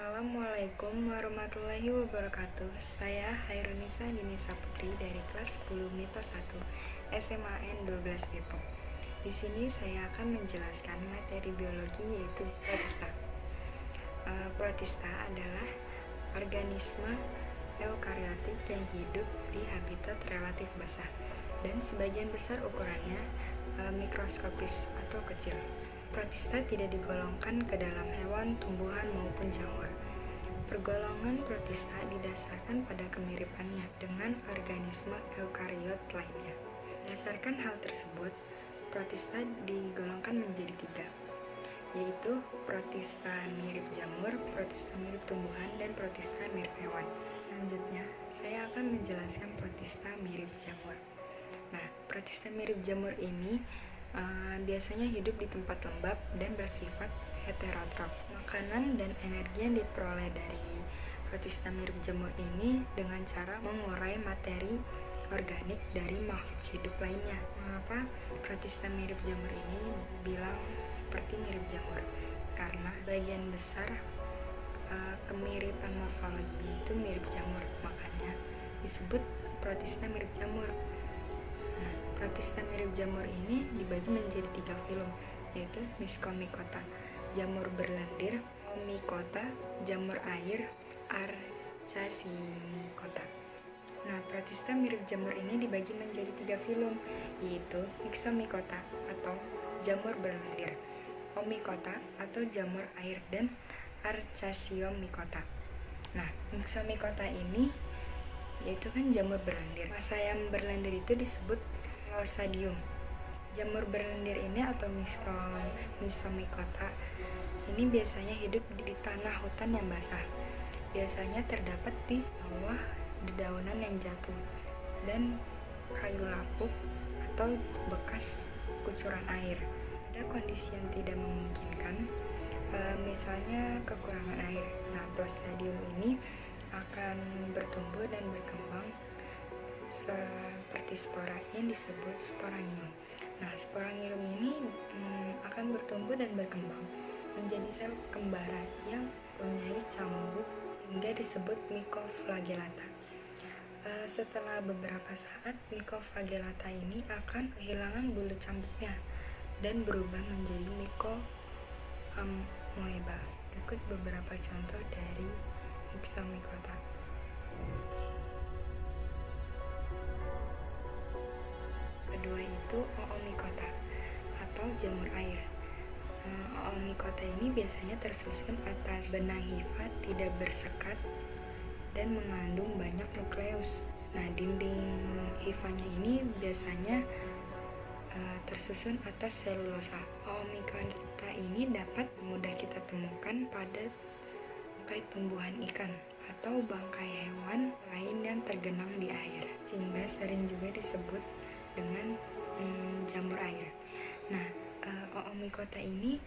Assalamualaikum warahmatullahi wabarakatuh. Saya Hairunisa Dinisa Putri dari kelas 10 MIPA 1 SMAN 12 Depok. Di sini saya akan menjelaskan materi biologi yaitu protista. Protista adalah organisme eukariotik yang hidup di habitat relatif basah dan sebagian besar ukurannya mikroskopis atau kecil. Protista tidak digolongkan ke dalam hewan, tumbuhan, maupun jamur. Pergolongan protista didasarkan pada kemiripannya dengan organisme eukariot lainnya. Berdasarkan hal tersebut, protista digolongkan menjadi 3, yaitu protista mirip jamur, protista mirip tumbuhan, dan protista mirip hewan. Selanjutnya, saya akan menjelaskan protista mirip jamur. Nah, protista mirip jamur ini biasanya hidup di tempat lembab dan bersifat heterotrof. Makanan dan energi yang diperoleh dari protista mirip jamur ini dengan cara mengurai materi organik dari makhluk hidup lainnya. Mengapa protista mirip jamur ini dibilang seperti mirip jamur? Karena bagian besar kemiripan morfologi itu mirip jamur, makanya disebut protista mirip jamur. Protista mirip jamur ini dibagi menjadi 3 filum, yaitu Miscomycota, jamur berlendir, Omicota, jamur air, Archasimicota. Nah, protista mirip jamur ini dibagi menjadi 3 filum, yaitu Myxomycota atau jamur berlendir, Omicota atau jamur air, dan Archaeomycota. Nah, Myxomycota ini yaitu kan jamur berlendir. Masa yang berlendir itu disebut Clostridium. Jamur berlendir ini atau Myxomycota ini biasanya hidup di tanah hutan yang basah. Biasanya terdapat di bawah dedaunan yang jatuh dan kayu lapuk atau bekas kucuran air. Ada kondisi yang tidak memungkinkan, misalnya kekurangan air. Nah, Clostridium ini akan bertumbuh dan berkembang seperti spora yang disebut sporanium. Nah, sporanium ini akan bertumbuh dan berkembang menjadi sel kembara yang mempunyai cambuk hingga disebut mycoflagellata. Setelah beberapa saat, mycoflagellata ini akan kehilangan bulu cambuknya dan berubah menjadi mycoamoeba. Berikut beberapa contoh dari Myxomycota. Kedua itu Oomycota atau jamur air. Oomycota ini biasanya tersusun atas benang hifa tidak bersekat dan mengandung banyak nukleus. Nah, dinding hifanya ini biasanya tersusun atas selulosa. Oomycota ini dapat mudah kita temukan pada bangkai tumbuhan ikan atau bangkai hewan lain yang tergenang di air, sehingga sering juga disebut dengan jamur air. Nah, Oomycota ini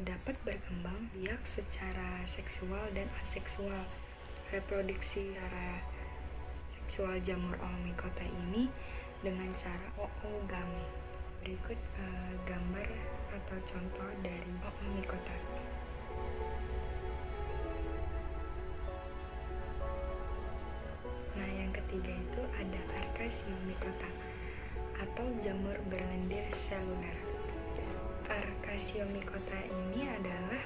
dapat berkembang biak secara seksual dan aseksual. Reproduksi secara seksual jamur Oomycota ini dengan cara oogami. Berikut gambar atau contoh dari Oomycota. Nah, yang ketiga itu ada Archaeomycota atau jamur berlendir seluler. Archaeomycota ini adalah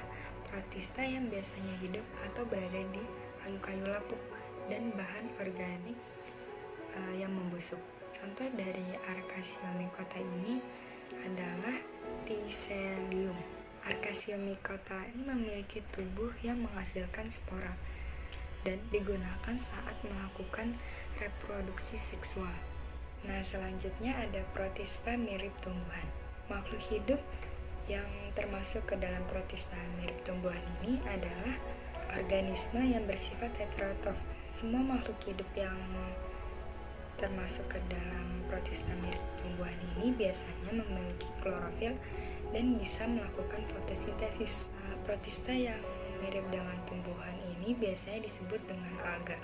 protista yang biasanya hidup atau berada di kayu-kayu lapuk dan bahan organik yang membusuk. Contoh dari Archaeomycota ini adalah Thyselium. Archaeomycota ini memiliki tubuh yang menghasilkan spora dan digunakan saat melakukan reproduksi seksual. Nah, selanjutnya ada protista mirip tumbuhan. Makhluk hidup yang termasuk ke dalam protista mirip tumbuhan ini adalah organisme yang bersifat heterotrof. Semua makhluk hidup yang termasuk ke dalam protista mirip tumbuhan ini biasanya memiliki klorofil dan bisa melakukan fotosintesis. Protista yang mirip dengan tumbuhan ini biasanya disebut dengan alga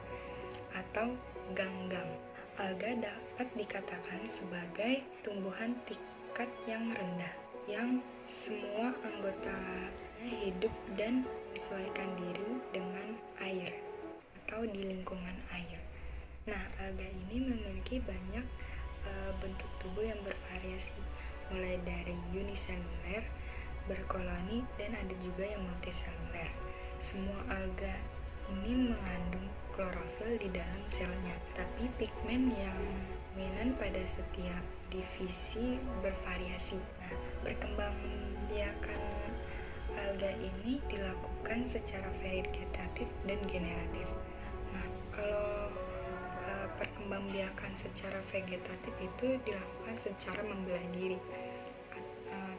atau ganggang. Alga dapat dikatakan sebagai tumbuhan tingkat yang rendah yang semua anggotanya hidup dan menyesuaikan diri dengan di lingkungan air. Nah, alga ini memiliki banyak bentuk tubuh yang bervariasi, mulai dari uniseluler, berkoloni, dan ada juga yang multiseluler. Semua alga ini mengandung klorofil di dalam selnya, tapi pigmen yang dominan pada setiap divisi bervariasi. Nah, perkembangbiakan alga ini dilakukan secara vegetatif dan generatif. Nah, kalau perkembangbiakan secara vegetatif itu dilakukan secara membelah diri,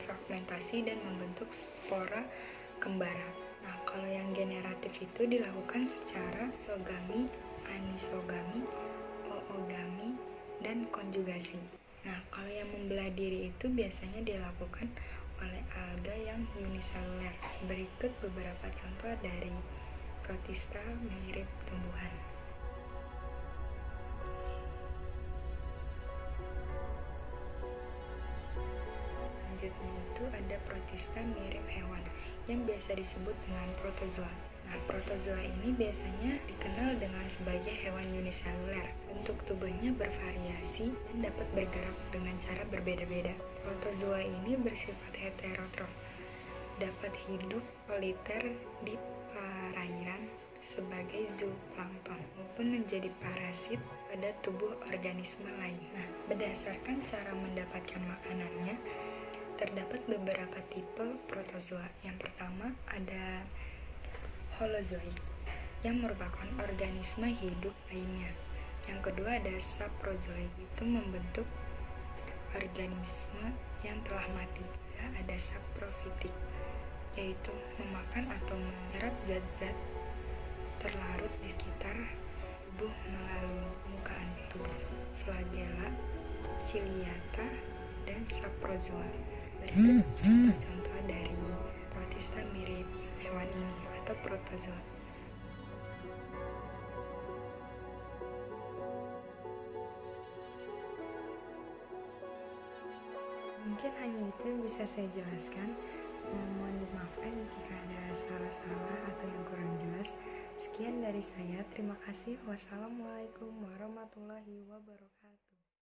fragmentasi dan membentuk spora kembara. Nah, kalau yang generatif itu dilakukan secara exogamy, anisogamy, oogamy, dan konjugasi. Nah, kalau yang membelah diri itu biasanya dilakukan oleh alga yang uniseluler. Berikut beberapa contoh dari protista mirip tumbuhan. Selanjutnya itu ada protista mirip hewan yang biasa disebut dengan protozoa. Nah, protozoa ini biasanya dikenal dengan sebagai hewan uniseluler. Bentuk tubuhnya bervariasi dan dapat bergerak dengan cara berbeda-beda. Protozoa ini bersifat heterotrof, dapat hidup soliter di perairan sebagai zooplankton maupun menjadi parasit pada tubuh organisme lain. Nah, berdasarkan cara mendapatkan makanannya, terdapat beberapa tipe protozoa. Yang pertama ada holozoik, yang merupakan organisme hidup lainnya. Yang kedua ada saprozoik, itu membentuk organisme yang telah mati. Ada saprofitik, yaitu memakan atau menyerap zat-zat terlarut di sekitar tubuh melalui permukaan tubuh. Flagella, ciliata, dan saprozoa. Berikut contoh-contoh dari protista mirip hewan ini atau protozoa. Mungkin hanya itu yang bisa saya jelaskan. Mohon dimaafkan jika ada salah-salah atau yang kurang jelas. Sekian dari saya. Terima kasih. Wassalamualaikum warahmatullahi wabarakatuh.